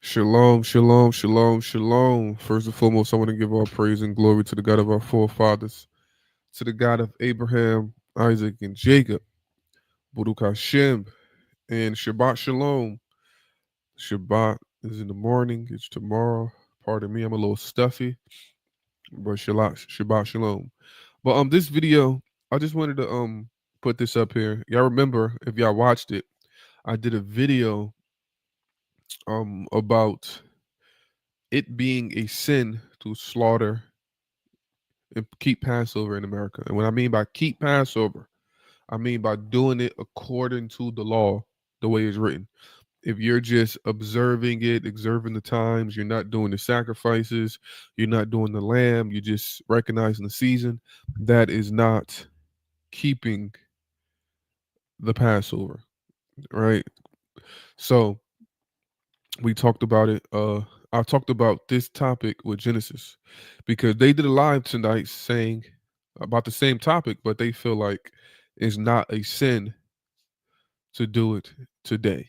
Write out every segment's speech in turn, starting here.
Shalom, shalom, shalom, shalom. First and foremost, I want to give all praise and glory to the God of our forefathers, to the God of Abraham, Isaac, and Jacob, Baruch Hashem, and Shabbat Shalom. Shabbat is in the morning, it's tomorrow. Pardon me, I'm a little stuffy, but Shabbat Shalom. But this video, I just wanted to put this up here. Y'all remember, if y'all watched it, I did a video about it being a sin to slaughter and keep Passover in America. And what I mean by keep Passover, I mean by doing it according to the law, the way it's written. If you're just observing it, observing the times, you're not doing the sacrifices, you're not doing the lamb, you're just recognizing the season, that is not keeping the Passover, right? So we talked about it. I talked about this topic with Genesis because they did a live tonight saying about the same topic, but they feel like it's not a sin to do it today.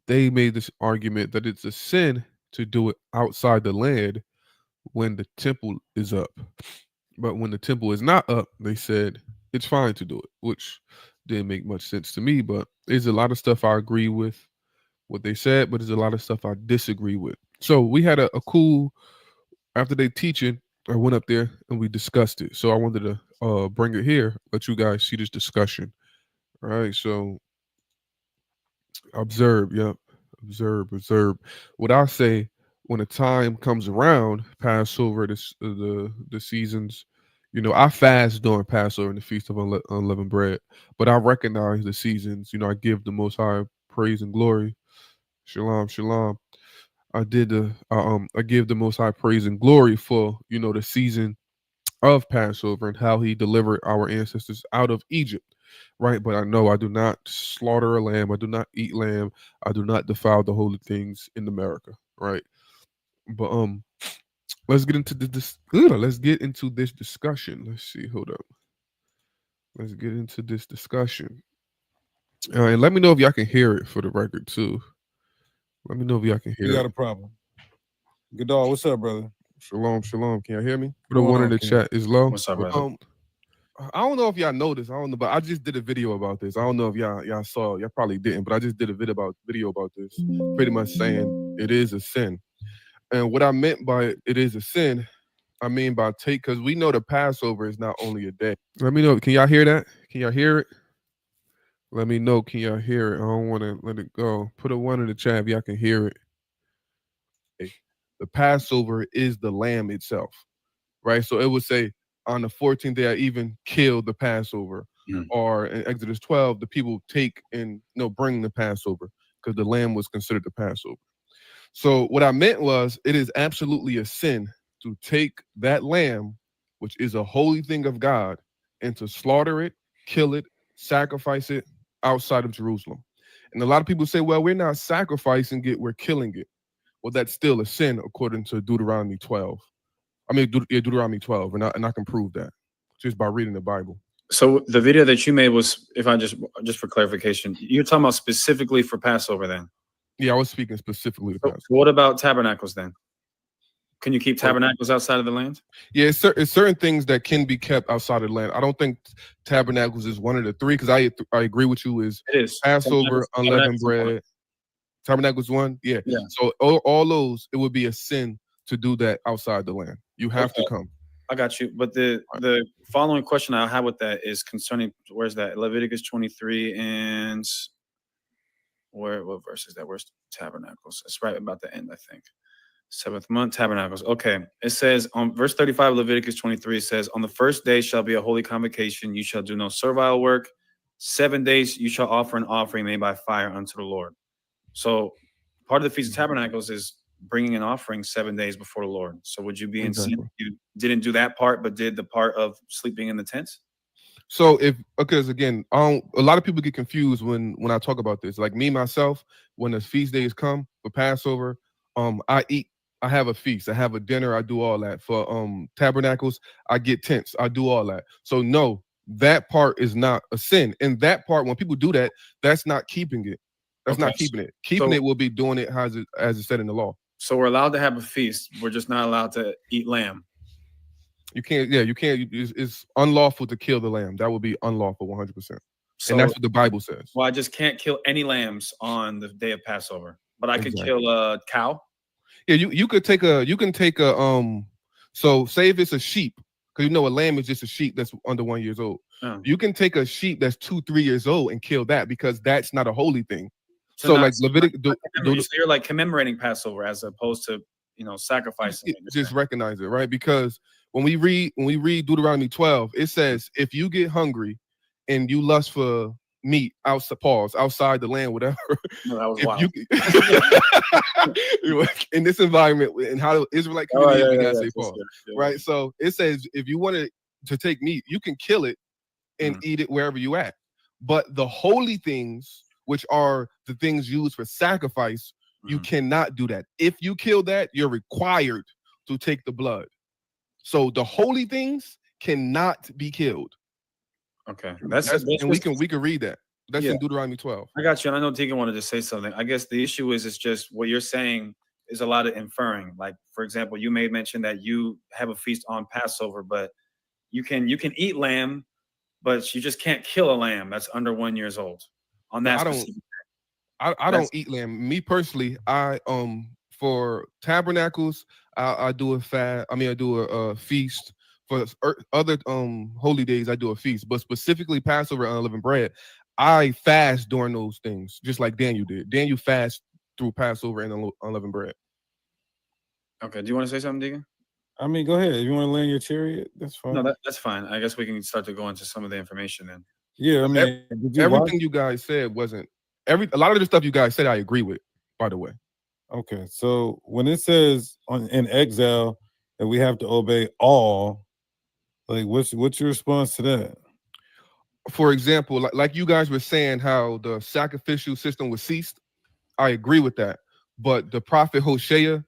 They made this argument that it's a sin to do it outside the land when the temple is up. But when the temple is not up, they said it's fine to do it, which didn't make much sense to me. But there's a lot of stuff I agree with what they said, but there's a lot of stuff I disagree with. So we had a cool, after they teaching, I went up there and we discussed it. So I wanted to bring it here, let you guys see this discussion. All right, so observe, yep, observe. What I say, when the time comes around, Passover, the seasons, I fast during Passover and the Feast of Unleavened Bread, but I recognize the seasons. I give the Most High praise and glory. Shalom, shalom. I give the Most High praise and glory for the season of Passover and how He delivered our ancestors out of Egypt, right? But I know I do not slaughter a lamb. I do not eat lamb. I do not defile the holy things in America, right? But let's get into this. Let's get into this discussion. Let's see. Hold up. Let's get into this discussion. And let me know if y'all can hear it for the record too. Let me know if y'all can hear it. You got a problem. Good dog. What's up, brother? Shalom, shalom. Can y'all hear me? The one in the chat is low. What's up, brother? I don't know if y'all noticed. I don't know, but I just did a video about this. I don't know if y'all saw. Y'all probably didn't, but I just did a video about this, pretty much saying it is a sin. And what I meant by it is a sin, I mean by because we know the Passover is not only a day. Let me know. Can y'all hear that? Can y'all hear it? Let me know. Can y'all hear it? I don't want to let it go. Put a 1 in the chat if y'all can hear it. The Passover is the lamb itself, right? So it would say on the 14th day, I even killed the Passover. Or in Exodus 12, the people take and bring the Passover because the lamb was considered the Passover. So what I meant was it is absolutely a sin to take that lamb, which is a holy thing of God, and to slaughter it, kill it, sacrifice it outside of Jerusalem. And a lot of people say, well, we're not sacrificing it, we're killing it. Well, that's still a sin according to Deuteronomy 12. I mean, Deuteronomy 12, and I can prove that just by reading the Bible. So the video that you made was, if I just for clarification, you're talking about specifically for Passover then? Yeah, I was speaking specifically to Passover. What about tabernacles then? Can you keep tabernacles outside of the land? Yeah, it's certain things that can be kept outside of the land. I don't think tabernacles is one of the three, because I agree with you. It is Passover, unleavened bread. Tabernacles one, yeah. So all those, it would be a sin to do that outside the land. You have to come. I got you. But the following question I have with that is concerning, where's that? Leviticus 23 and what verse is that? Where's tabernacles? It's right about the end, I think. 7th month, tabernacles. Okay. It says on verse 35 of Leviticus 23, it says, on the first day shall be a holy convocation. You shall do no servile work. 7 days you shall offer an offering made by fire unto the Lord. So part of the Feast of Tabernacles is bringing an offering 7 days before the Lord. So would you be in sin? Exactly. You didn't do that part, but did the part of sleeping in the tents? So because again, a lot of people get confused when I talk about this. Like me myself, when the feast days come for Passover, I have a feast, I have a dinner, I do all that. For tabernacles, I get tents, I do all that. So no, that part is not a sin. And that part, when people do that, that's not keeping it. That's Okay. not keeping it. Keeping So it will be doing it as it's said in the law. so we're allowed to have a feast. We're just not allowed to eat lamb. You can't. Yeah, you can't. It's unlawful to kill the lamb. That would be unlawful, 100%. So And that's what the Bible says. well, I just can't kill any lambs on the day of Passover, but I could Exactly. kill a cow. Yeah, you can take a so say if it's a sheep, because a lamb is just a sheep that's under 1 year old. Oh. You can take a sheep that's 2-3 years old and kill that, because that's not a holy thing. So So not- like so Leviticus, so you're like commemorating Passover as opposed to sacrificing. it, you're just saying. recognize it, right? Because when we read Deuteronomy 12, it says if you get hungry and you lust for meat outside the land, whatever. No, that was If wild. you in this environment and how the Israelite Oh, community yeah, is, we yeah, gotta yeah, say just- pause, yeah, right? So it says if you wanted to take meat, you can kill it and eat it wherever you at. But the holy things, which are the things used for sacrifice, you Mhm. cannot do that. If you kill that, you're required to take the blood. So the holy things cannot be killed. Okay, And we can read that. That's Yeah. in Deuteronomy 12. I got you. And I know Deacon wanted to say something. I guess the issue is it's just what you're saying is a lot of inferring. Like, for example, you made mention that you have a feast on Passover, but you can eat lamb, but you just can't kill a lamb that's under 1 year old on that I don't specific. I don't eat lamb. Me personally, I for tabernacles, I do a fast. I mean, I do a feast. For other holy days, I do a feast. But specifically Passover and unleavened bread, I fast during those things, just like Daniel did. Daniel fast through Passover and unleavened bread. Okay. Do you want to say something, Deacon? I mean, go ahead. If you want to land your chariot, that's fine. No, that's fine. I guess we can start to go into some of the information then. Yeah, I mean, did you watch? Everything you guys said wasn't a lot of the stuff you guys said I agree with, by the way. Okay, so when it says in exile that we have to obey all, like what's your response to that? For example, like you guys were saying how the sacrificial system was ceased. I agree with that. But the prophet Hosea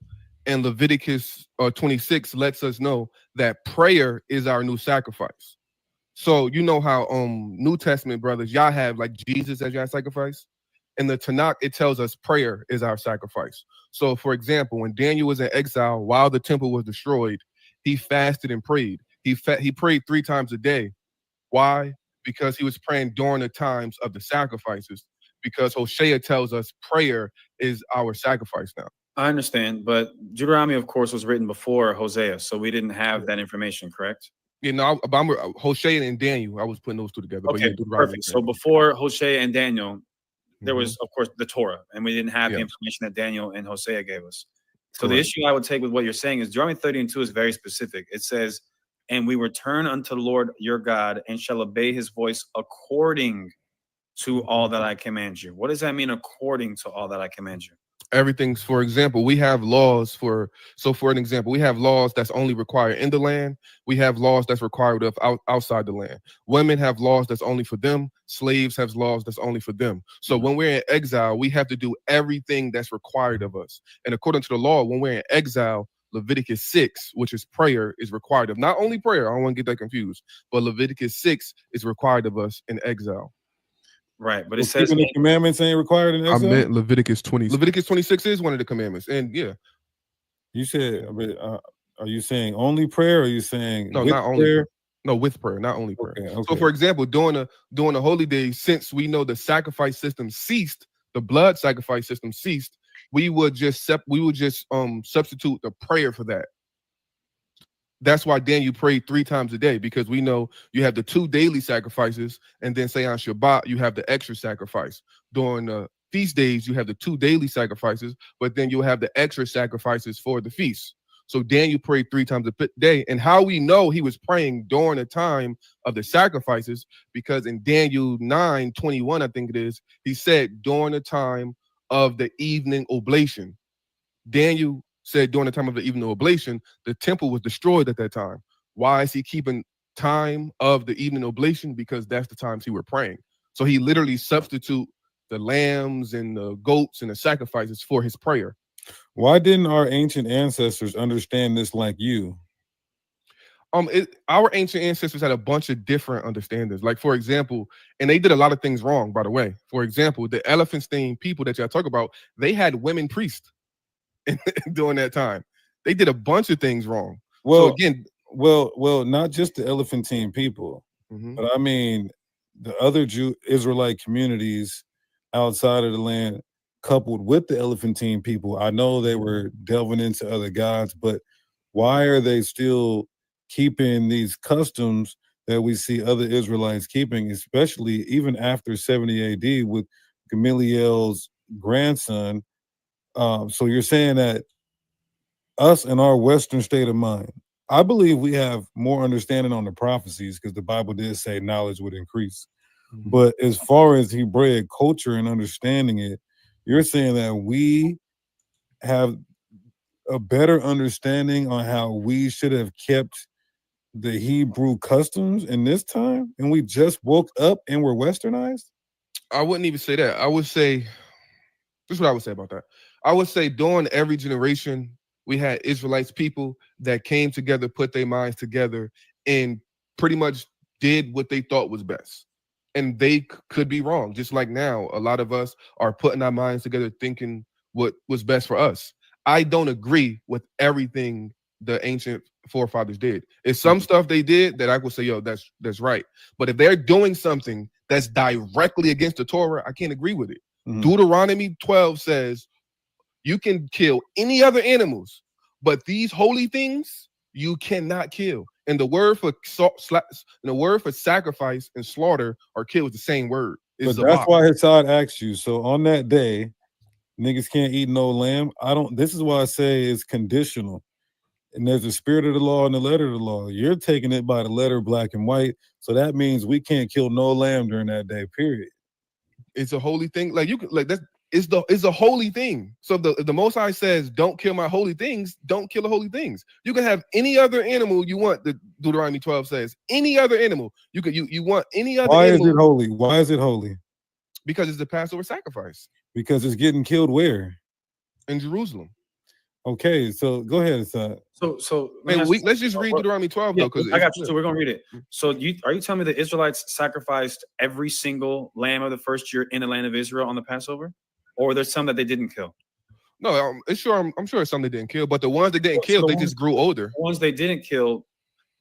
and Leviticus 26 lets us know that prayer is our new sacrifice. So you know how New Testament brothers, y'all have like Jesus as your sacrifice. In the Tanakh, it tells us prayer is our sacrifice. So for example, when Daniel was in exile while the temple was destroyed, he fasted and prayed. He prayed 3 times a day. Why? Because he was praying during the times of the sacrifices. Because Hosea tells us prayer is our sacrifice now. I understand, but Deuteronomy, of course, was written before Hosea, so we didn't have that information, correct? I'm Hosea and Daniel. I was putting those two together. But Okay, yeah, Deuteronomy. perfect. So before Hosea and Daniel, there was, Mhm. of course, the Torah, and we didn't have the Yes. information that Daniel and Hosea gave us. So the Correct. issue I would take with what you're saying is Deuteronomy 30:2 is very specific. It says, "And we return unto the Lord your God, and shall obey his voice according to all that I command you." What does that mean, according to all that I command you? Everything's, for example, we have laws for an example, we have laws that's only required in the land. We have laws that's required of outside the land. Women have laws that's only for them. Slaves have laws that's only for them. So when we're in exile, we have to do everything that's required of us. And according to the law, when we're in exile, Leviticus 6, which is prayer, is required of not only prayer. I don't want to get that confused, but Leviticus 6 is required of us in exile. Right, but it So says keeping the commandments ain't required in I exile? meant Leviticus 20. Leviticus 26 is one of the commandments. And yeah, You said, are you saying only prayer, or are you saying no, with not only prayer? prayer. No, with prayer, not only prayer. Okay, So okay. for example, during the holy days, since we know the sacrifice system ceased, the blood sacrifice system ceased, we would just substitute the prayer for that. That's why Daniel prayed 3 times a day, because we know you have the 2 daily sacrifices, and then say on Shabbat you have the extra sacrifice. During the feast days you have the 2 daily sacrifices, but then you'll have the extra sacrifices for the feast. So Daniel prayed 3 times a day. And how we know he was praying during the time of the sacrifices, because in Daniel 9:21, I think it is, he said during the time of the evening oblation. Daniel said during the time of the evening oblation, the temple was destroyed at that time. Why is he keeping time of the evening oblation? Because that's the times he were praying. So he literally substitute the lambs and the goats and the sacrifices for his prayer. Why didn't our ancient ancestors understand this like you? Our ancient ancestors had a bunch of different understandings. Like, for example, and they did a lot of things wrong, by the way. For example, the elephant-stained people that y'all talk about, they had women priests during that time. They did a bunch of things wrong. Well, so again, well, not just the elephantine people, mhm. but I mean the other Israelite communities outside of the land, coupled with the elephantine people. I know they were delving into other gods, but why are they still keeping these customs that we see other Israelites keeping, especially even after 70 AD with Gamaliel's grandson? So you're saying that us in our Western state of mind, I believe we have more understanding on the prophecies because the Bible did say knowledge would increase. Mhm. But as far as Hebraic culture and understanding it, you're saying that we have a better understanding on how we should have kept the Hebrew customs in this time, and we just woke up and were westernized? I wouldn't even say that. I would say, this is what I would say about that. I would say during every generation, we had Israelites, people that came together, put their minds together, and pretty much did what they thought was best. And they could be wrong. Just like now, a lot of us are putting our minds together, thinking what was best for us. I don't agree with everything the ancient forefathers did. It's some stuff they did that I would say, yo, that's right. But if they're doing something that's directly against the Torah, I can't agree with it. Mhm. Deuteronomy 12 says you can kill any other animals, but these holy things you cannot kill. And the word for sacrifice and slaughter or kill is the same word. It's But that's zabah. why Hassad asked you. So on that day, niggas can't eat no lamb. This is why I say it's conditional. And there's the spirit of the law and the letter of the law. You're taking it by the letter, black and white. So that means we can't kill no lamb during that day, period. It's a holy thing. Like you could like that's it's a holy thing. So if the Most High says, "Don't kill my holy things," don't kill the holy things. You can have any other animal you want. The Deuteronomy 12 says any other animal you want any other Why animal. is it holy? Why is it holy? Because it's the Passover sacrifice Because it's getting killed where? in Jerusalem. Okay, so go ahead, Hassad. So let me And ask you let's just something. read Deuteronomy 12 Yeah, though, because I got you. So we're gonna read it. So are you telling me the Israelites sacrificed every single lamb of the first year in the land of Israel on the Passover, or there's some that they didn't kill? no, I'm sure it's something they didn't kill, but the ones they didn't So kill, the they ones, just grew older. the ones they didn't kill,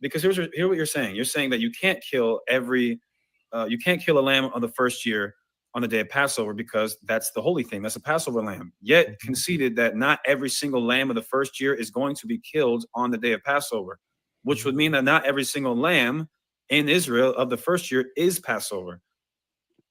because here's what you're saying. You're saying that you can't kill you can't kill a lamb on the first year on the day of Passover because that's the holy thing. That's a Passover lamb. Yet conceded that not every single lamb of the first year is going to be killed on the day of Passover, which would mean that not every single lamb in Israel of the first year is Passover.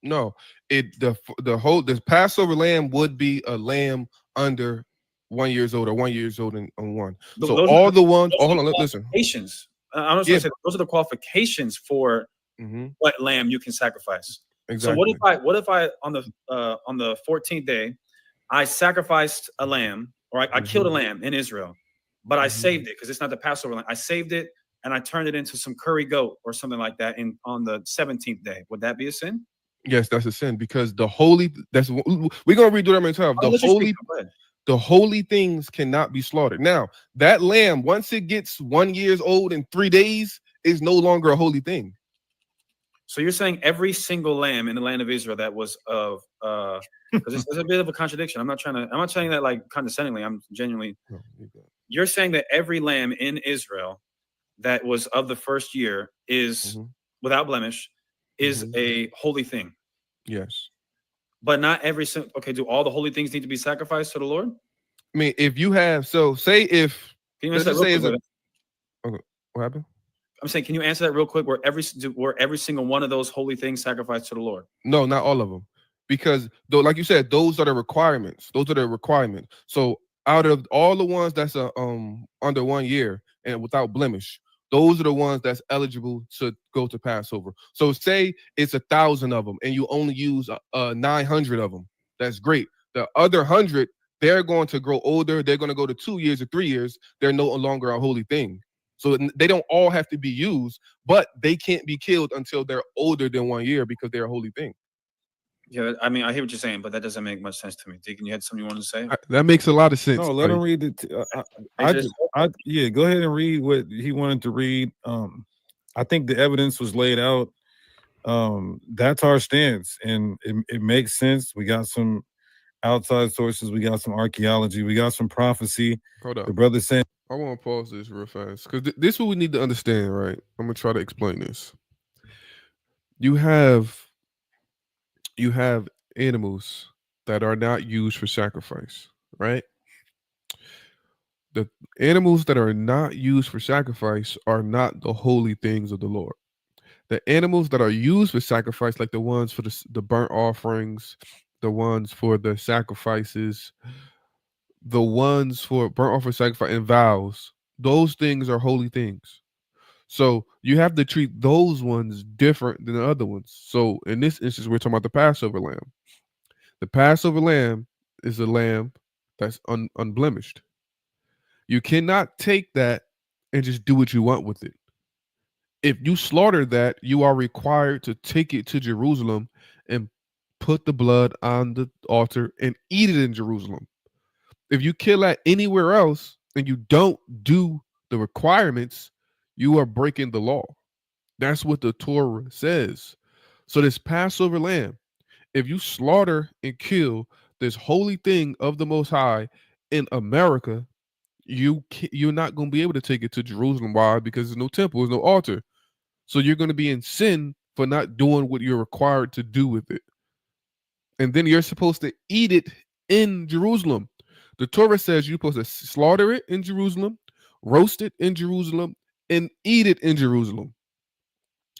No, the Passover lamb would be a lamb under 1 years old or 1 years old and one. So Those all are the ones. those Oh, are hold the on, listen. qualifications. I'm just Yeah, gonna say those are the qualifications for mhm, what lamb you can sacrifice. So exactly. what if I on the 14th day I sacrificed a lamb, or I killed a Mhm, lamb in Israel, but I mhm. saved it because it's not the Passover lamb. I saved it and I turned it into some curry goat or something like that on the 17th day. Would that be a sin? Yes, that's a sin because the holy. We're gonna read Deuteronomy 12. I'll let you speak. Go ahead. The holy things cannot be slaughtered. Now that lamb, once it gets 1 years old in 3 days, is no longer a holy thing. So you're saying every single lamb in the land of Israel that was of because it's a bit of a contradiction. I'm not saying that like condescendingly. I'm genuinely. No, you got it. You're saying that every lamb in Israel that was of the first year is Mhm, without blemish is mhm. a holy thing. Yes. But not every single. Okay, do all the holy things need to be sacrificed to the Lord? I mean, if you have, so say if Can you let's answer that just real say quick? it's a Brother? okay, what happened? I'm saying, can you answer that real quick? Where every single one of those holy things sacrificed to the Lord? No, not all of them, because though, like you said, those are the requirements. Those are the requirements. So out of all the ones that's under 1 year and without blemish, those are the ones that's eligible to go to Passover. So say it's 1,000 of them and you only use 900 of them. That's great. The other 100 they're going to grow older. They're going to go to 2 years or 3 years. They're no longer a holy thing. So they don't all have to be used, but they can't be killed until they're older than 1 year because they're a holy thing. Yeah, I mean, I hear what you're saying, but that doesn't make much sense to me. Deacon, you had something you wanted to say? That makes a lot of sense. No, let him read it. Yeah, go ahead and read what he wanted to read. I think the evidence was laid out. That's our stance, and it makes sense. We got some outside sources. We got some archaeology. We got some prophecy. Hold up. The brother saying, I want to pause this real fast because this is what we need to understand, right? I'm going to try to explain this. You have animals that are not used for sacrifice, right? The animals that are not used for sacrifice are not the holy things of the Lord. The animals that are used for sacrifice, like the ones for the burnt offerings, the ones for the sacrifices, the ones for burnt offering, sacrifice, and vows, those things are holy things. So you have to treat those ones different than the other ones. So in this instance, we're talking about the Passover lamb. The Passover lamb is a lamb that's unblemished. You cannot take that and just do what you want with it. If you slaughter that, you are required to take it to Jerusalem and put the blood on the altar and eat it in Jerusalem. If you kill that anywhere else and you don't do the requirements, you are breaking the law. That's what the Torah says. So this Passover lamb, if you slaughter and kill this holy thing of the Most High in America, you're not going to be able to take it to Jerusalem. Why? Because there's no temple, there's no altar. So you're going to be in sin for not doing what you're required to do with it. And then you're supposed to eat it in Jerusalem. The Torah says you're supposed to slaughter it in Jerusalem, roast it in Jerusalem, and eat it in Jerusalem.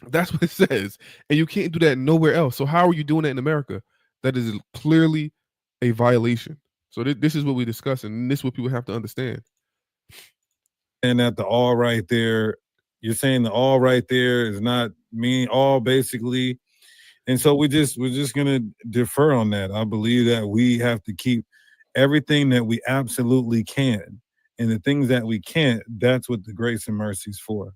That's what it says. And you can't do that nowhere else. So how are you doing that in America? That is clearly a violation. So this is what we're discussing. And this is what people have to understand. and that the all right there, you're saying the all right there is not mean all basically. And so we're just gonna defer on that. I believe that we have to keep everything that we absolutely can. And the things that we can't, that's what the grace and mercy is for.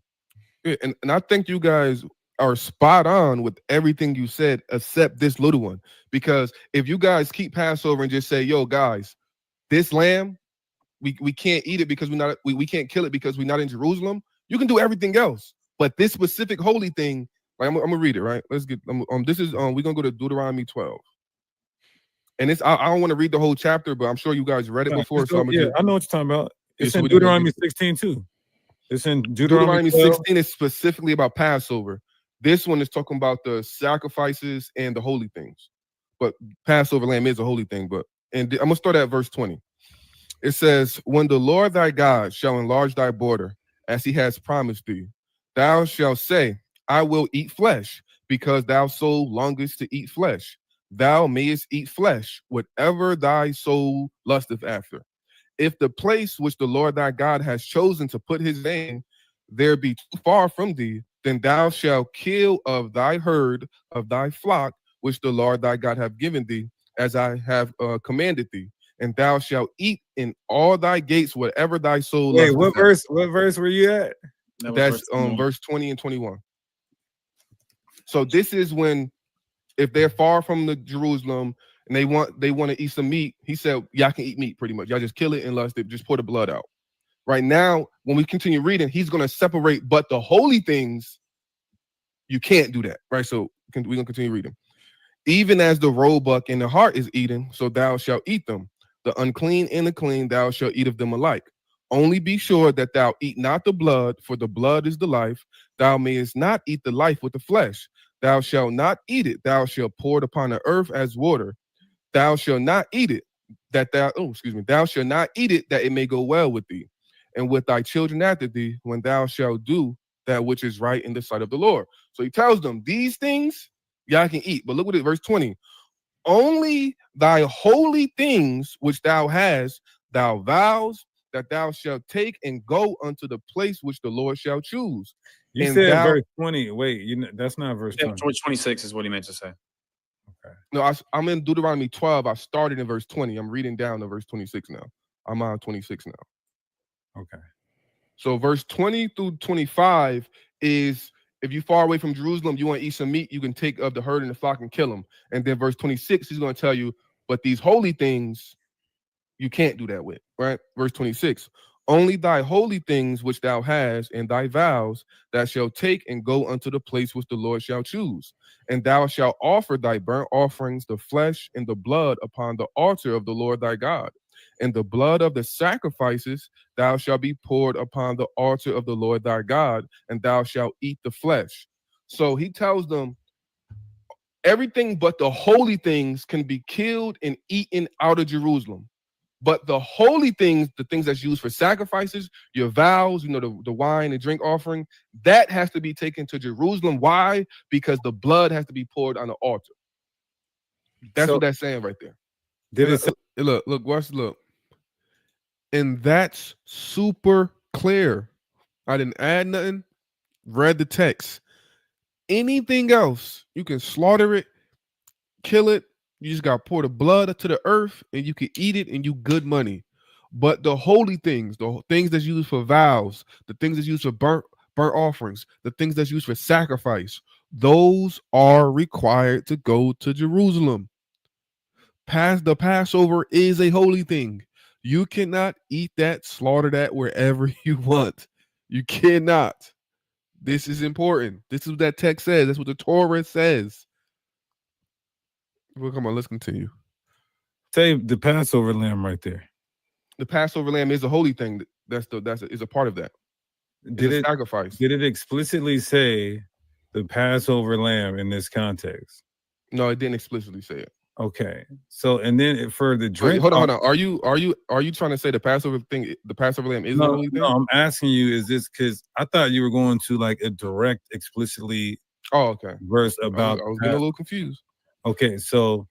And I think you guys are spot on with everything you said, except this little one. Because if you guys keep Passover and just say, yo, guys, this lamb, we can't eat it because we can't kill it because we're not in Jerusalem. You can do everything else. But this specific holy thing, like, I'm gonna read it, right? Let's get this is we're gonna go to Deuteronomy 12. And it's I don't want to read the whole chapter, but I'm sure you guys read it before. So I know what you're talking about. It's in Deuteronomy 16 too. It's in Deuteronomy 16 is specifically about Passover. This one is talking about the sacrifices and the holy things. But Passover lamb is a holy thing. And I'm gonna start at verse 20. It says, when the Lord thy God shall enlarge thy border, as he has promised thee, thou shalt say, I will eat flesh, because thou soul longest to eat flesh. Thou mayest eat flesh, whatever thy soul lusteth after. If the place which the Lord thy God has chosen to put his name, there be too far from thee, then thou shalt kill of thy herd, of thy flock, which the Lord thy God hath given thee, as I have commanded thee. And thou shalt eat in all thy gates whatever thy soul. Wait, what verse were you at? That's verse 20 and 21. So this is when, if they're far from the Jerusalem and they want to eat some meat, he said, y'all can eat meat pretty much. Y'all just kill it and lust it, just pour the blood out. Right now, when we continue reading, he's going to separate, but the holy things, you can't do that, right? So we're going to continue reading. Even as the roebuck in the heart is eaten, so thou shalt eat them. The unclean and the clean, thou shalt eat of them alike. Only be sure that thou eat not the blood, for the blood is the life. Thou mayest not eat the life with the flesh. Thou shalt not eat it. Thou shalt pour it upon the earth as water. Thou shalt not eat it, thou shalt not eat it, that it may go well with thee, and with thy children after thee, when thou shalt do that which is right in the sight of the Lord. So he tells them, these things y'all can eat. But look what it, verse 20. Only thy holy things which thou hast, thou vows that thou shalt take and go unto the place which the Lord shall choose. You said verse 20. Wait, that's not verse 20. 26 is what he meant to say. No, I'm in Deuteronomy 12. I started in verse 20. I'm reading down to verse 26 now. I'm on 26 now. Okay. So verse 20 through 25 is if you far away from Jerusalem, you want to eat some meat, you can take of the herd and the flock and kill them. And then verse 26, he's going to tell you, but these holy things you can't do that with, right? Verse 26, only thy holy things which thou hast and thy vows that shall take and go unto the place which the Lord shall choose. And thou shalt offer thy burnt offerings, the flesh and the blood upon the altar of the Lord thy God. And the blood of the sacrifices thou shalt be poured upon the altar of the Lord thy God, and thou shalt eat the flesh. So he tells them everything but the holy things can be killed and eaten out of Jerusalem. But the holy things, the things that's used for sacrifices, your vows, the wine and drink offering, that has to be taken to Jerusalem. Why? Because the blood has to be poured on the altar. That's what that's saying right there. Did it say, Look. And that's super clear. I didn't add nothing, read the text. Anything else, you can slaughter it, kill it. You just got to pour the blood to the earth and you can eat it and you good money. But the holy things, the things that's used for vows, the things that's used for burnt offerings, the things that's used for sacrifice, those are required to go to Jerusalem. The Passover is a holy thing. You cannot eat that, slaughter that wherever you want. You cannot. This is important. This is what that text says. That's what the Torah says. Well, come on, let's continue. say the Passover lamb right there? The Passover lamb is a holy thing. Is a part of that. Did It's a it sacrifice. Did it explicitly say the Passover lamb in this context? No, it didn't explicitly say it. Okay. So and then for the drink. Wait, hold on. Are you trying to say the Passover thing? The Passover lamb is a holy thing? No, I'm asking you, is this because I thought you were going to like a direct, explicitly okay. Verse about. I was getting a little confused. Okay, so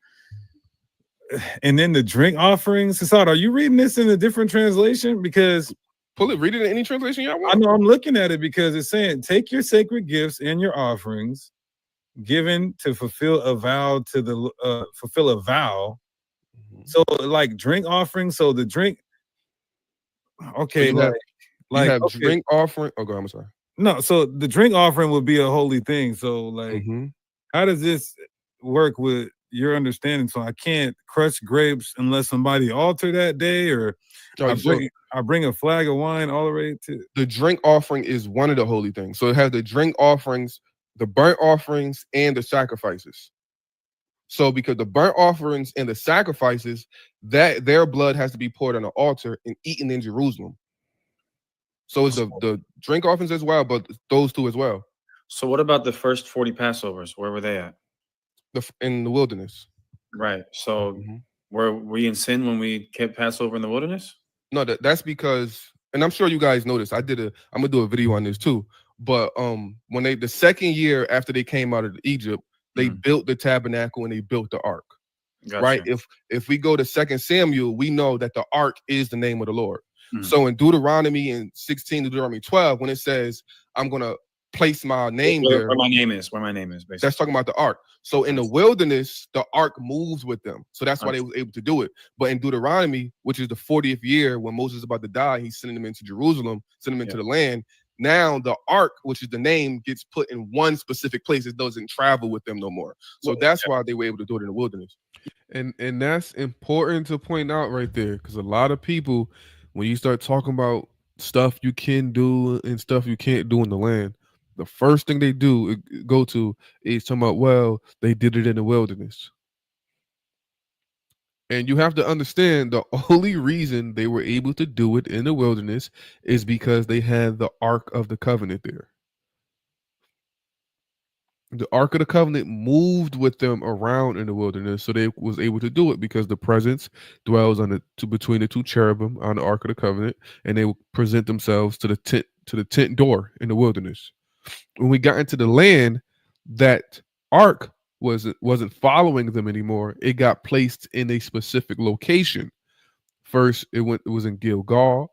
and then the drink offerings. Hassad, are you reading this in a different translation? Because read it in any translation y'all want. I know I'm looking at it because it's saying, take your sacred gifts and your offerings given to fulfill a vow fulfill a vow. Mm-hmm. So like drink offerings. So the drink. Okay, so you have okay. drink offering. Oh, God, I'm sorry. No, so the drink offering would be a holy thing. So like, how does this work with your understanding? So I can't crush grapes unless somebody alter that day, or I bring a flag of wine all the way to the drink offering is one of the holy things. So it has the drink offerings, the burnt offerings, and the sacrifices. So because the burnt offerings and the sacrifices, that their blood has to be poured on the altar and eaten in Jerusalem. So it's the drink offerings as well, but those two as well. So what about the first 40 Passovers? Where were they at? In the wilderness. Right. So were we in sin when we kept Passover in the wilderness? No, that's because, and I'm sure you guys know this. I'm gonna do a video on this too. But when the second year after they came out of Egypt, they built the tabernacle and they built the ark. Gotcha. Right. If we go to 2 Samuel, we know that the ark is the name of the Lord. So in Deuteronomy and 16 to Deuteronomy 12, when it says, I'm gonna place my name there. Where my name is, basically. That's talking about the ark. So in the wilderness, the ark moves with them. So that's why they was able to do it. But in Deuteronomy, which is the 40th year when Moses is about to die, he's sending them into Jerusalem, sending them into the land. Now the ark, which is the name, gets put in one specific place. It doesn't travel with them no more. So that's why they were able to do it in the wilderness. And that's important to point out right there, because a lot of people, when you start talking about stuff you can do and stuff you can't do in the land, the first thing they go to is talking about, well, they did it in the wilderness. And you have to understand the only reason they were able to do it in the wilderness is because they had the Ark of the Covenant there. The Ark of the Covenant moved with them around in the wilderness, so they was able to do it because the presence dwells between the two cherubim on the Ark of the Covenant, and they would present themselves to the tent door in the wilderness. When we got into the land, that ark wasn't following them anymore. It got placed in a specific location. First, it was in Gilgal.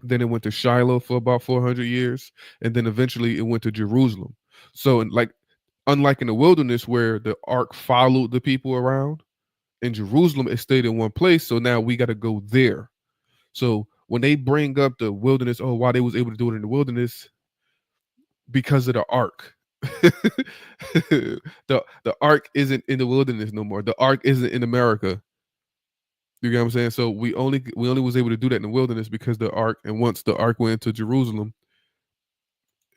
Then it went to Shiloh for about 400 years, and then eventually it went to Jerusalem. So, like, Unlike in the wilderness where the ark followed the people around, in Jerusalem it stayed in one place. So now we got to go there. So when they bring up the wilderness, oh, why they was able to do it in the wilderness, because of the ark. the ark isn't in the wilderness no more. The ark isn't in America. You get what I'm saying? So we only was able to do that in the wilderness because the ark, and once the ark went to Jerusalem,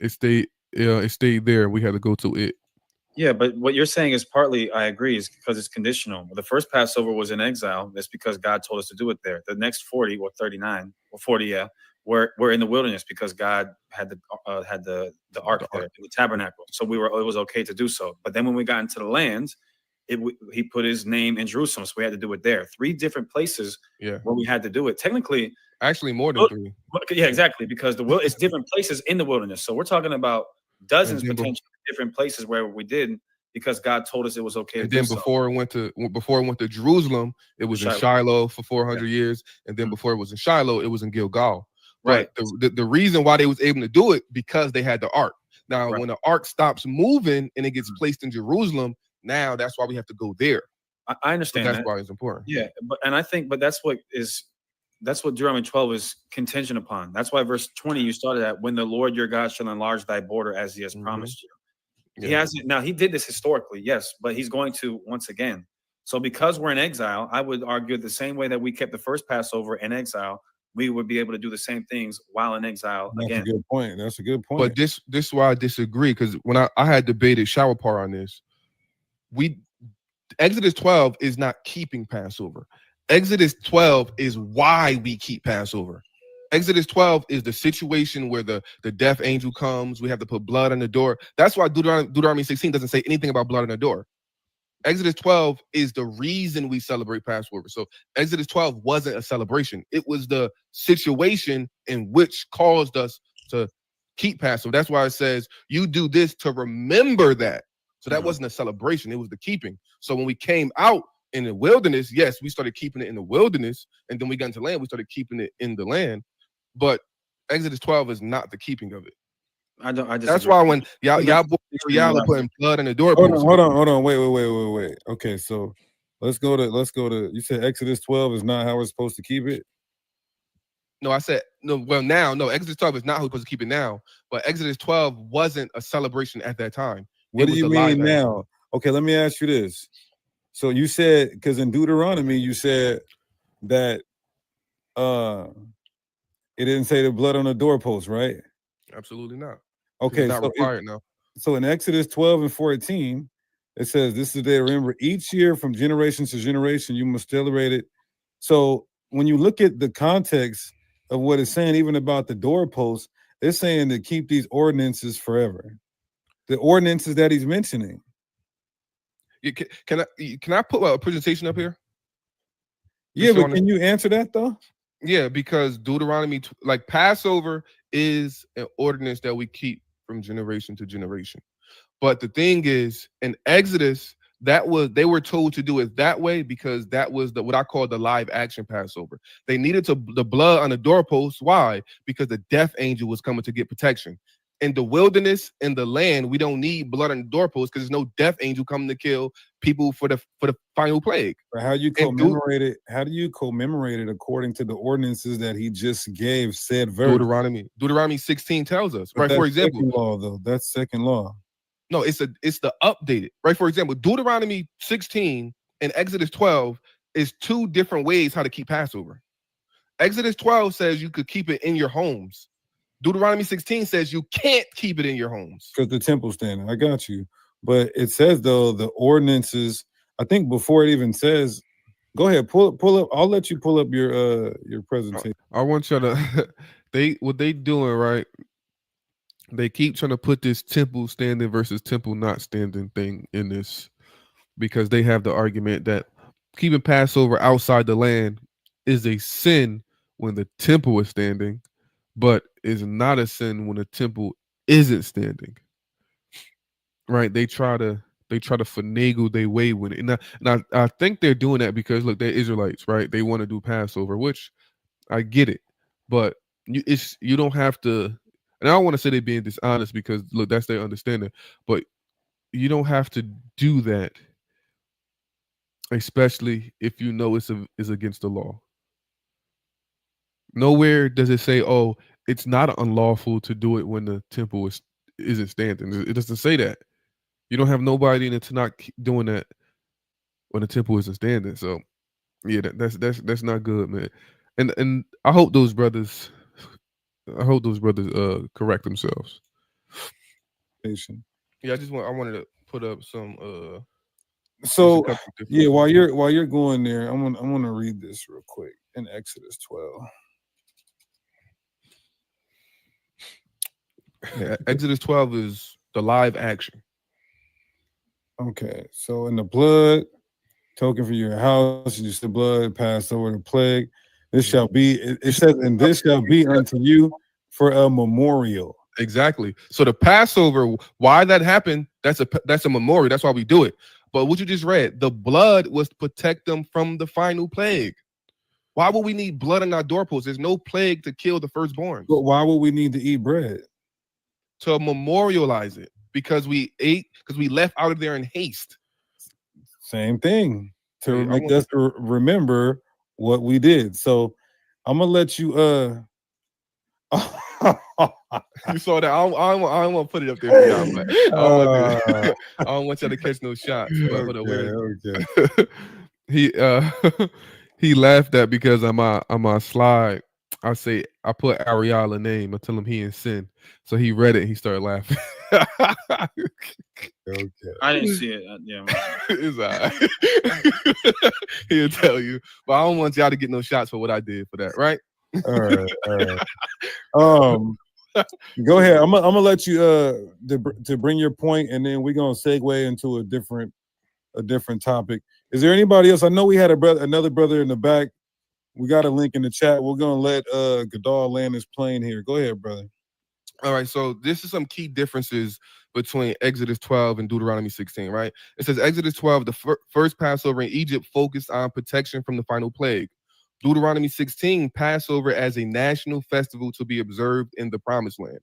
it stayed there. We had to go to it. Yeah, but what you're saying is partly, I agree, is because it's conditional. The first Passover was in exile. That's because God told us to do it there. The next 40 or 39 or 40, yeah, we're in the wilderness because God had the ark there, the tabernacle. So it was okay to do so. But then when we got into the land, he put his name in Jerusalem, so we had to do it there. 3 different places where we had to do it. Technically, actually more than 3. Yeah, exactly, because it's different places in the wilderness. So we're talking about dozens potentially different places where we did, because God told us it was okay. And then before it went to Jerusalem, it was in Shiloh for 400 years, and then before it was in Shiloh, it was in Gilgal. But the reason why they was able to do it, because they had the ark. Now, when the ark stops moving and it gets placed in Jerusalem, now that's why we have to go there. I understand so that's why it's important. Yeah, but that's what Deuteronomy 12 is contingent upon. That's why verse 20 you started at, when the Lord your God shall enlarge thy border as he has promised you. He hasn't. Now, he did this historically, yes, but he's going to once again. So because we're in exile, I would argue the same way that we kept the first Passover in exile, we would be able to do the same things while in exile again. That's a good point. That's a good point. But this is why I disagree, because when I had debated Shower Par on this, Exodus 12 is not keeping Passover. Exodus 12 is why we keep Passover. Exodus 12 is the situation where the death angel comes. We have to put blood on the door. That's why Deuteronomy 16 doesn't say anything about blood on the door. Exodus 12 is the reason we celebrate Passover. So Exodus 12 wasn't a celebration. It was the situation in which caused us to keep Passover. That's why it says you do this to remember that. So that wasn't a celebration. It was the keeping. So when we came out in the wilderness, yes, we started keeping it in the wilderness. And then we got into land, we started keeping it in the land. But Exodus 12 is not the keeping of it. That's why when y'all are putting blood on the doorpost. Hold on. Wait. Okay, so let's go to. You said Exodus 12 is not how we're supposed to keep it. No, I said no. Well, no. Exodus 12 is not how we're supposed to keep it now. But Exodus 12 wasn't a celebration at that time. What do you mean now? Okay, let me ask you this. So you said, because in Deuteronomy you said that it didn't say the blood on the doorpost, right? Absolutely not. Okay, it's not required now. So in Exodus 12 and 14, it says, "This is the day, remember each year from generation to generation, you must celebrate it." So when you look at the context of what it's saying, even about the doorpost, it's saying to keep these ordinances forever. The ordinances that he's mentioning. Can I put a presentation up here? Yeah, but can you answer that though? Yeah, because Deuteronomy, like Passover, is an ordinance that we keep from generation to generation. But the thing is, in Exodus, they were told to do it that way because that was what I call the live action Passover. They needed the blood on the doorpost. Why? Because the death angel was coming to get protection. In the wilderness, in the land, we don't need blood on the doorpost because there's no death angel coming to kill people for the final plague. But how do you commemorate it? How do you commemorate it according to the ordinances that he just gave? Said verse. Deuteronomy 16 tells us, but right? For example, second law though. That's second law. No, it's the updated, right? For example, Deuteronomy 16 and Exodus 12 is 2 different ways how to keep Passover. Exodus 12 says you could keep it in your homes. Deuteronomy 16 says you can't keep it in your homes. Because the temple's standing. I got you. But it says, though, the ordinances, I think before it even says, go ahead, pull up. I'll let you pull up your presentation. I want you to, what they doing, right? They keep trying to put this temple standing versus temple not standing thing in this because they have the argument that keeping Passover outside the land is a sin when the temple is standing, but is not a sin when the temple isn't standing. Right? They try to finagle their way with it. And I think they're doing that because look, they're Israelites, right? They want to do Passover, which I get it, but you don't have to. And I don't want to say they're being dishonest because look, that's their understanding. But you don't have to do that, especially if you know is against the law. Nowhere does it say, "Oh, it's not unlawful to do it when the temple isn't standing." It doesn't say that. You don't have nobody in the Tanakh doing that when the temple isn't standing. So yeah, that's not good, man. And I hope those brothers, correct themselves. Yeah, I wanted to put up some just a So couple yeah, differences. while you're going there, I'm gonna read this real quick in Exodus 12. Yeah, Exodus 12 is the live action. Okay, so in the blood token for your house, you the blood passed over the plague. This shall be. It says, and this shall be unto you for a memorial. Exactly. So the Passover, why that happened, that's a memorial. That's why we do it. But what you just read, the blood was to protect them from the final plague. Why would we need blood on our doorposts? There's no plague to kill the firstborns. But why would we need to eat bread? To memorialize it, because we left out of there in haste. Same thing, to Hey, make us remember what we did. So I'm gonna let you You saw that. I don't want to put it up there for y'all, but I don't want y'all to catch no shots. But hold on, where is it? He he laughed at because on my slide I put Ariala name. I tell him he in sin, so he read it. And he started laughing. Okay. I didn't see it. Yeah, It's all right. He'll tell you, but I don't want y'all to get no shots for what I did for that, right? All right. Go ahead. I'm gonna let you to bring your point, and then we're gonna segue into a different topic. Is there anybody else? I know we had another brother in the back. We got a link in the chat. We're gonna let Gadal land his plane here. Go ahead, brother. All right, so this is some key differences between Exodus 12 and Deuteronomy 16, right? It says Exodus 12, the first Passover in Egypt focused on protection from the final plague. Deuteronomy 16, Passover as a national festival to be observed in the Promised Land.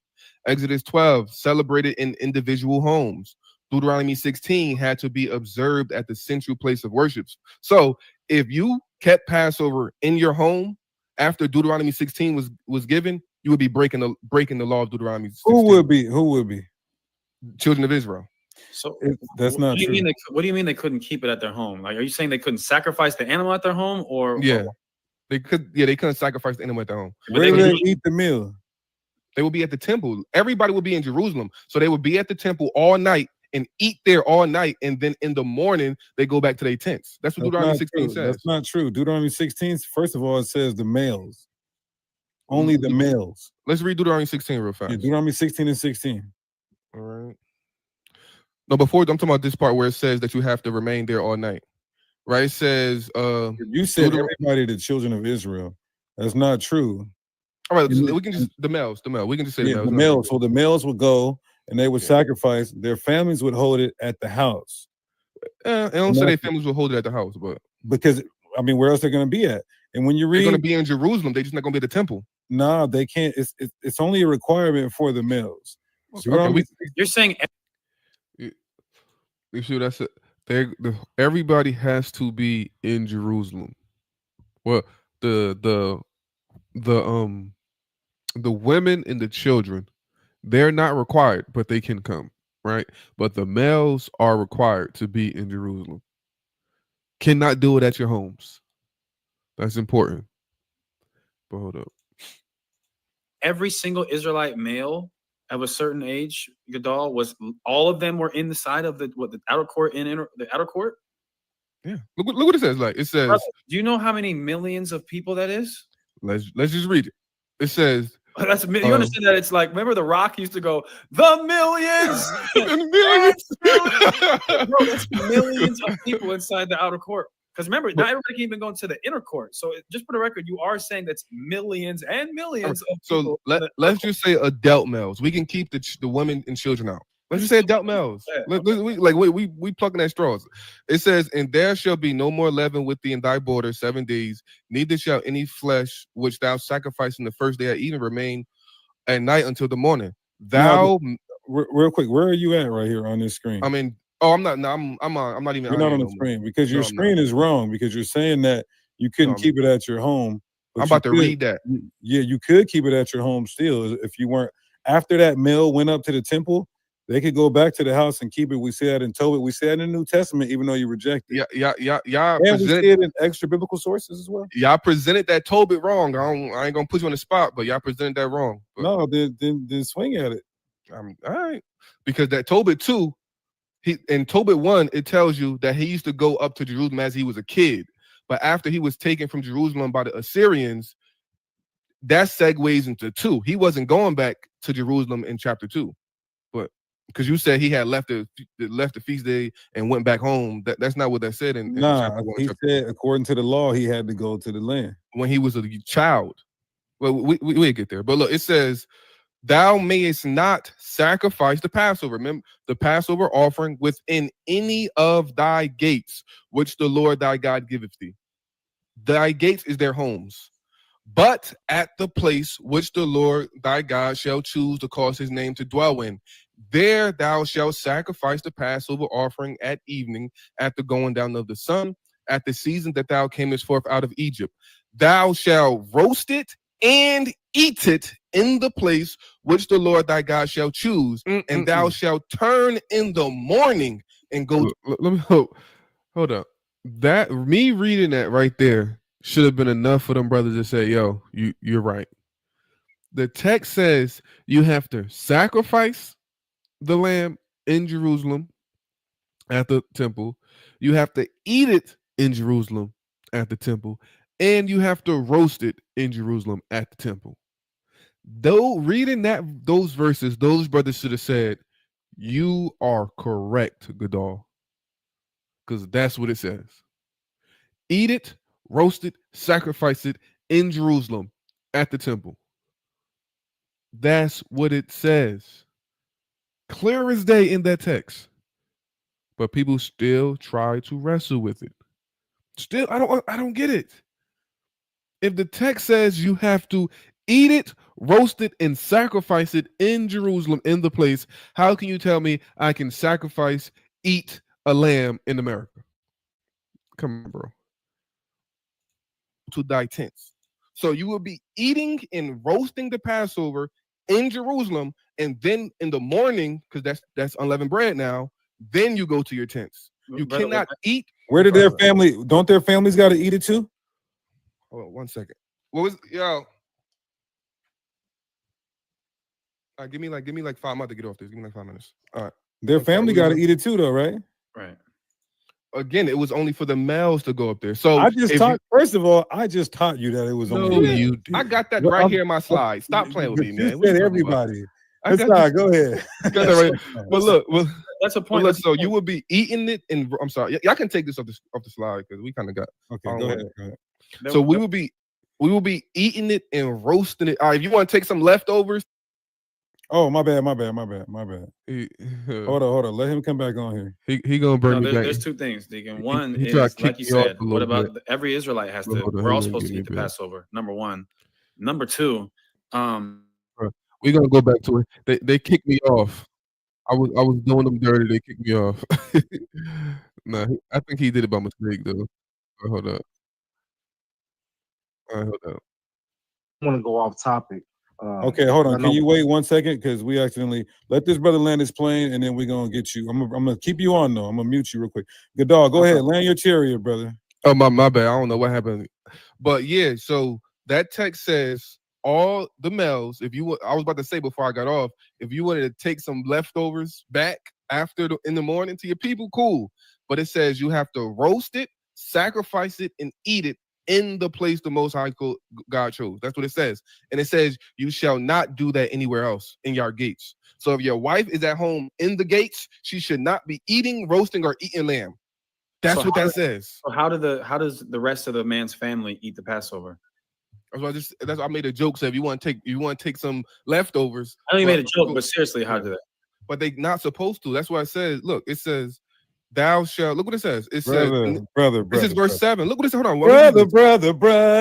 Exodus 12, celebrated in individual homes. Deuteronomy 16 had to be observed at the central place of worship. So if you kept Passover in your home after Deuteronomy 16 was given, you would be breaking the law of Deuteronomy 16. Who would be? Children of Israel. So that's not true. What do you mean they couldn't keep it at their home? Like, are you saying they couldn't sacrifice the animal at their home, or yeah, they couldn't sacrifice the animal at their home. Where do they eat the meal? They would be at the temple. Everybody would be in Jerusalem, so they would be at the temple all night and eat there all night, and then in the morning they go back to their tents. That's what Deuteronomy 16 says. That's not true. Deuteronomy 16, first of all, it says the males. Only the males. Let's read Deuteronomy 16 real fast. Yeah, Deuteronomy 16 and 16. All right. No, before I'm talking about this part where it says that you have to remain there all night. Right? It says you said everybody, the children of Israel. That's not true. All right, we can just the males. We can just say the males. So the males would go and they would sacrifice. Their families would hold it at the house. I don't say their families will hold it at the house, but because I mean, where else they're going to be at? And when you read, they're going to be in Jerusalem. They're just not going to be at the temple. Nah, they can't. It's only a requirement for the males. Okay, you're saying you see that's it. Everybody has to be in Jerusalem. Well, the women and the children, they're not required, but they can come, right? But the males are required to be in Jerusalem. Cannot do it at your homes. That's important. But hold up. Every single Israelite male of a certain age, Gadal, was all of them were in the side of the outer court the outer court? Yeah. Look what it says. Like it says. Brother, do you know how many millions of people that is? Let's just read it. It says you understand that it's like, remember The Rock used to go, the millions, Bro, that's millions of people inside the outer court. Because remember, not everybody can even go into the inner court. So just for the record, you are saying that's millions and millions of people. So let's just say adult males. We can keep the women and children out. Let's just say adult males. We plucking at straws. It says, and there shall be no more leaven with thee in thy border 7 days, neither shall any flesh which thou sacrifice in the first day at even remain at night until the morning. Thou real quick, where are you at right here on this screen? I'm in Oh, I'm not. No, I'm not even You're out not here on the no more. screen because No, your I'm not. screen is wrong because you're saying that you couldn't keep it at your home. But I'm about to read that. Yeah, you could keep it at your home still if you weren't. After that mail went up to the temple, they could go back to the house and keep it. We see that in Tobit. We see that in the New Testament, even though you reject it. Yeah. And we see it in extra biblical sources as well. Y'all presented that Tobit wrong. I ain't gonna put you on the spot, but y'all presented that wrong. But, no, then swing at it. All right, because that Tobit 2, in Tobit 1, it tells you that he used to go up to Jerusalem as he was a kid, but after he was taken from Jerusalem by the Assyrians, that segues into 2. He wasn't going back to Jerusalem in chapter 2, but because you said he had left the feast day and went back home. That's not what that said in chapter 1. He said according to the law he had to go to the land when he was a child. Well, we'll get there. But look, it says, thou mayest not sacrifice the Passover. Remember, the Passover offering within any of thy gates, which the Lord thy God giveth thee. Thy gates is their homes. But at the place which the Lord thy God shall choose to cause his name to dwell in, there thou shalt sacrifice the Passover offering at evening, at the going down of the sun, at the season that thou camest forth out of Egypt. Thou shalt roast it and eat it in the place which the Lord thy God shall choose, and thou shalt turn in the morning and go. Let me hold up. That me reading that right there should have been enough for them brothers to say, "Yo, you're right." The text says you have to sacrifice the lamb in Jerusalem at the temple. You have to eat it in Jerusalem at the temple, and you have to roast it in Jerusalem at the temple. Though reading those verses, those brothers should have said, "You are correct, Gadol," because that's what it says. Eat it, roast it, sacrifice it in Jerusalem at the temple. That's what it says. Clear as day in that text. But people still try to wrestle with it. Still, I don't get it. If the text says you have to eat it, roast it, and sacrifice it in Jerusalem in the place, how can you tell me I can sacrifice, eat a lamb in America? Come on, bro. To thy tents. So you will be eating and roasting the Passover in Jerusalem, and then in the morning, because that's unleavened bread now, then you go to your tents. You cannot eat. Where did their family? Don't their families got to eat it too? Hold on 1 second. What was yo? Give me like 5 minutes to get off this. Give me like 5 minutes. All right. Their family got to eat it too, though, right? Right. Again, it was only for the males to go up there. So I just taught. First of all, I just taught you that it was only. I got that right here in my slide. Stop playing with me, man. You said everybody. That's all right. Go ahead. Got that right. But look, that's a point. Look, so you will be eating it, and I'm sorry, y'all can take this off the slide because we kind of got. Okay, go ahead. So we will be eating it and roasting it. All right, if you want to take some leftovers. Oh, my bad. Hold on. Let him come back on here. He gonna bring me back. There's 2 things, Deacon. One is, like you said, what about every Israelite has to? We're all supposed to eat the Passover. Number 1. Number 2. We're gonna go back to it. They kicked me off. I was doing them dirty. They kicked me off. Nah, I think he did it by mistake though. Hold up. All right, hold up. I want to go off topic. Okay, hold on. Can you wait 1 second? Because we accidentally let this brother land his plane, and then we're gonna get you. I'm gonna keep you on though. I'm gonna mute you real quick. Gadol, go ahead, land your chariot, brother. Oh my bad. I don't know what happened, but yeah. So that text says all the males. I was about to say before I got off, if you wanted to take some leftovers back in the morning to your people, cool. But it says you have to roast it, sacrifice it, and eat it in the place the Most High God chose. That's what it says. And it says you shall not do that anywhere else in your gates. So if your wife is at home in the gates, she should not be eating, roasting, or eating lamb. That's what that says. So how does the rest of the man's family eat the Passover? That's why I made a joke. So if you want to take some leftovers. I know you made a joke, but seriously, how do that? But they not supposed to. That's why it says. Look, it says, "Thou shalt." Look what it says. It says, brother. This is verse 7. Look what it says. Hold on, brother.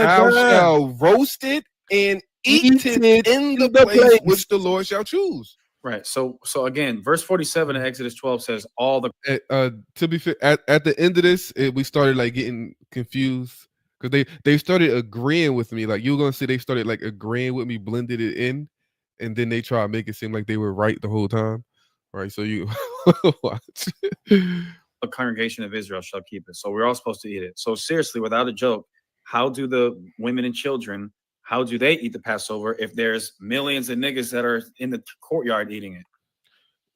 Thou shalt roast it and eat it in the place which the Lord shall choose. Right. So again, verse 47 in Exodus 12 says all the To be fair, at the end of this, we started like getting confused because they started agreeing with me. Like you were gonna say, they started like agreeing with me, blended it in, and then they try to make it seem like they were right the whole time. Right. So you watch. the congregation of Israel shall keep it. So we're all supposed to eat it. So seriously, without a joke, how do the women and children, how do they eat the Passover if there's millions of niggas that are in the courtyard eating it?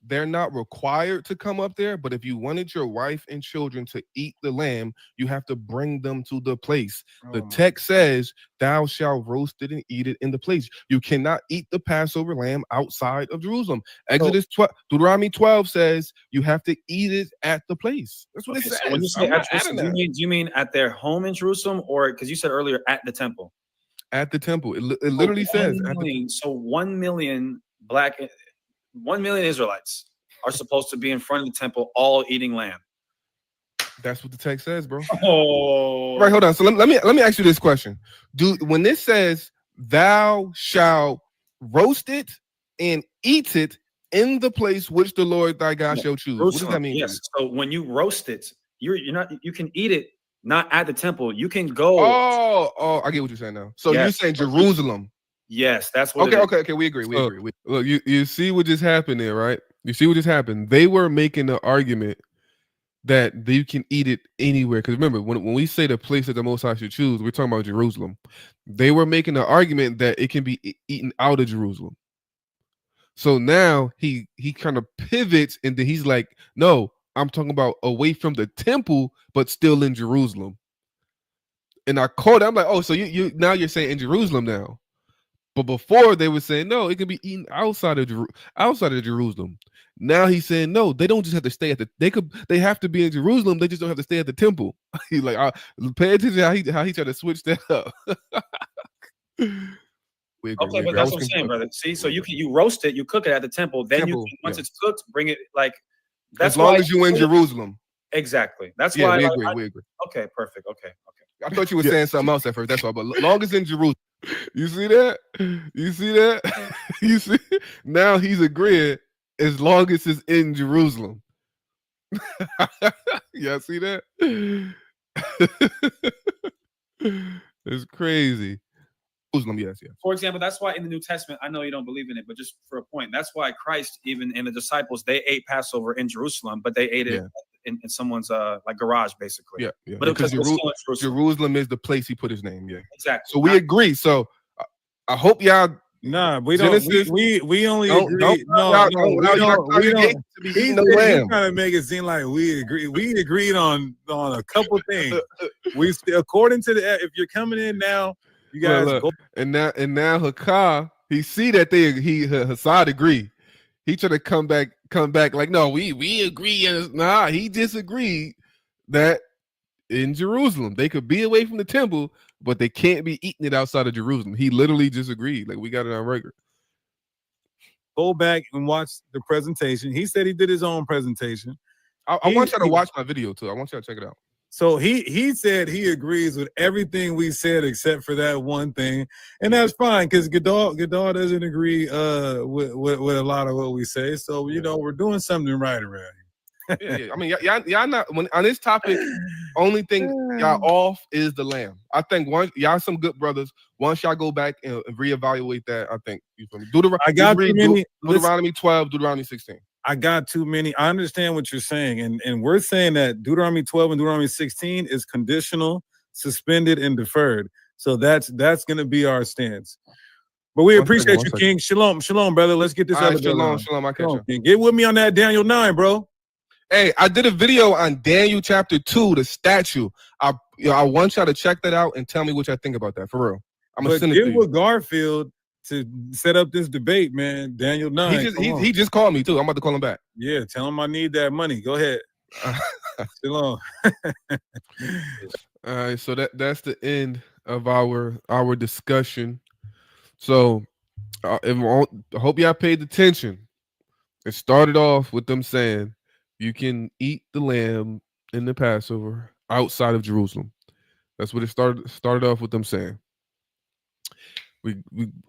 They're not required to come up there, but if you wanted your wife and children to eat the lamb, you have to bring them to the place. The text says, "Thou shalt roast it and eat it in the place." You cannot eat the Passover lamb outside of Jerusalem. Exodus 12, Deuteronomy 12 says you have to eat it at the place. That's what it says. So when you say at Jerusalem, do you mean at their home in Jerusalem, or because you said earlier at the temple? At the temple. It literally says. So 1 million 1 million Israelites are supposed to be in front of the temple, all eating lamb. That's what the text says, bro. Oh, right. Hold on. So let me ask you this question: when this says "Thou shalt roast it and eat it in the place which the Lord thy God shall choose," what does that mean? Yes. So when you roast it, you're not. You can eat it not at the temple. You can go. Oh, I get what you're saying now. So you're saying Jerusalem. Yes, that's what. Okay. We agree. Look, you see what just happened there, right? You see what just happened. They were making the argument that you can eat it anywhere. Because remember, when we say the place that the Most High should choose, we're talking about Jerusalem. They were making the argument that it can be eaten out of Jerusalem. So now he kind of pivots, and then he's like, "No, I'm talking about away from the temple, but still in Jerusalem." And I called it. I'm like, "Oh, so you now you're saying in Jerusalem now?" But before they were saying no, it can be eaten outside of Jerusalem. Now he's saying no, they don't just have to stay at they have to be in Jerusalem. They just don't have to stay at the temple. He's like, pay attention how he tried to switch that up. we agree, okay, but that's what I'm saying, brother. See, so you roast it, you cook it at the temple, then you can, once it's cooked, bring it like that's as long as you're in Jerusalem. Exactly. That's why we agree. We agree. Okay, perfect. Okay. I thought you were saying something else at first. That's all. But long as in Jerusalem. You see that? You see that? You see? Now he's agreeing as long as it's in Jerusalem. Y'all see that? It's crazy. Jerusalem, yes. For example, that's why in the New Testament, I know you don't believe in it, but just for a point, that's why Christ, even in the disciples, they ate Passover in Jerusalem, but they ate it in someone's like garage, basically. Yeah. But because Jerusalem is the place he put his name. Yeah. Exactly. So we agree. So I hope y'all. Nah, we don't. We only agree. We don't. He's trying to make it seem like we agree. We agreed on a couple things. We according to if you're coming in now, you guys go. And now Hakah, he see that Hassad agree. He trying to come back like, no, we agree. Nah, he disagreed that in Jerusalem they could be away from the temple, but they can't be eating it outside of Jerusalem. He literally disagreed. Like, we got it on record. Go back and watch the presentation. He said he did his own presentation. I want you to watch my video too. I want you to check it out. So he said he agrees with everything we said except for that one thing, and that's fine because Gadar doesn't agree with a lot of what we say. So we're doing something right around here. Yeah. I mean, y'all not on this topic. Only thing y'all off is the lamb. I think y'all some good brothers. Once y'all go back and reevaluate that, I think you feel me. Deuteronomy 12, Deuteronomy 16. I got too many. I understand what you're saying, and we're saying that Deuteronomy 12 and Deuteronomy 16 is conditional, suspended, and deferred. So that's going to be our stance. But we appreciate you, King. Shalom, brother. Let's get this other shalom. I catch you. Get with me on that Daniel 9, bro. Hey, I did a video on Daniel chapter 2, the statue. I want y'all to check that out and tell me what y'all think about that. For real. I'm gonna send it to you. Get with Garfield to set up this debate, man. Daniel 9. He just called me too. I'm about to call him back. Yeah, tell him I need that money. Go ahead. Shalom. All right, so that's the end of our discussion. So I hope y'all paid attention. It started off with them saying you can eat the lamb in the Passover outside of Jerusalem. That's what it started off with them saying.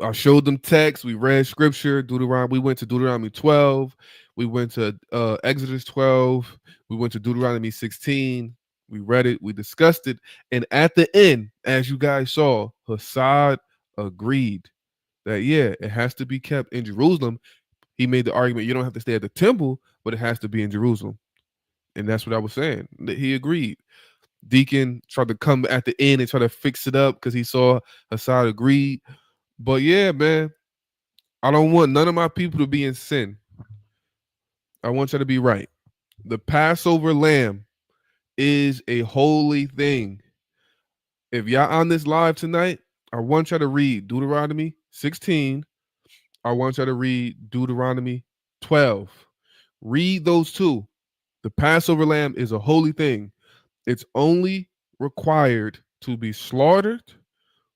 I showed them text. We read scripture. Deuteronomy. We went to Deuteronomy 12. We went to Exodus 12. We went to Deuteronomy 16. We read it. We discussed it. And at the end, as you guys saw, Hassad agreed that yeah, it has to be kept in Jerusalem. He made the argument you don't have to stay at the temple, but it has to be in Jerusalem. And that's what I was saying. He agreed. Deacon tried to come at the end and try to fix it up because he saw Hassad agreed. But yeah, man, I don't want none of my people to be in sin. I want you to be right. The Passover lamb is a holy thing. If y'all on this live tonight, I want y'all to read Deuteronomy 16. I want y'all to read Deuteronomy 12. Read those two. The Passover lamb is a holy thing. It's only required to be slaughtered,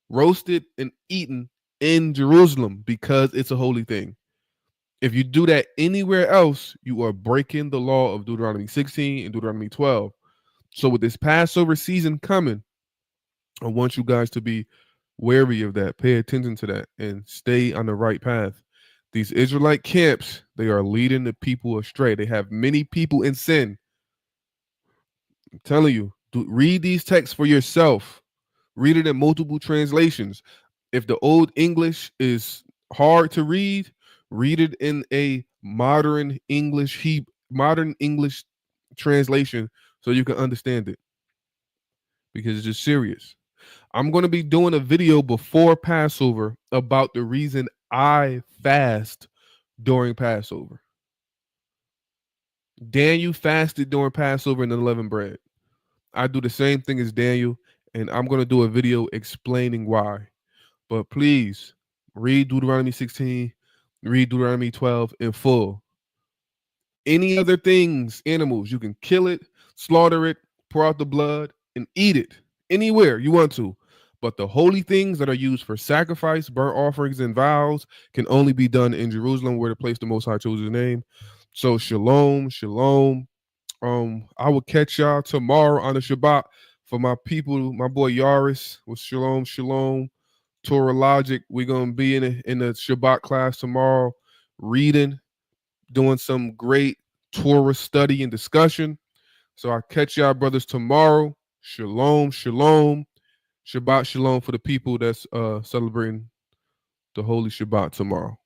roasted, and eaten in Jerusalem because it's a holy thing. If you do that anywhere else, you are breaking the law of Deuteronomy 16 and Deuteronomy 12. So with this Passover season coming, I want you guys to be wary of that. Pay attention to that and stay on the right path. These Israelite camps, they are leading the people astray. They have many people in sin. I'm telling you, read these texts for yourself. Read it in multiple translations. If the Old English is hard to read it in a modern English translation so you can understand it. Because it's just serious. I'm going to be doing a video before Passover about the reason I fast during Passover. Daniel fasted during Passover and unleavened bread. I do the same thing as Daniel, and I'm going to do a video explaining why. But please read Deuteronomy 16, read Deuteronomy 12 in full. Any other things, animals, you can kill it, slaughter it, pour out the blood, and eat it anywhere you want to. But the holy things that are used for sacrifice, burnt offerings, and vows can only be done in Jerusalem, where the place the Most High chose his name. So shalom, shalom. I will catch y'all tomorrow on the Shabbat. For my people, my boy Yaris with shalom, shalom. Torah Logic. We're gonna be in the Shabbat class tomorrow, reading, doing some great Torah study and discussion. So I'll catch y'all brothers tomorrow. Shalom, shalom. Shabbat shalom for the people that's celebrating the Holy Shabbat tomorrow.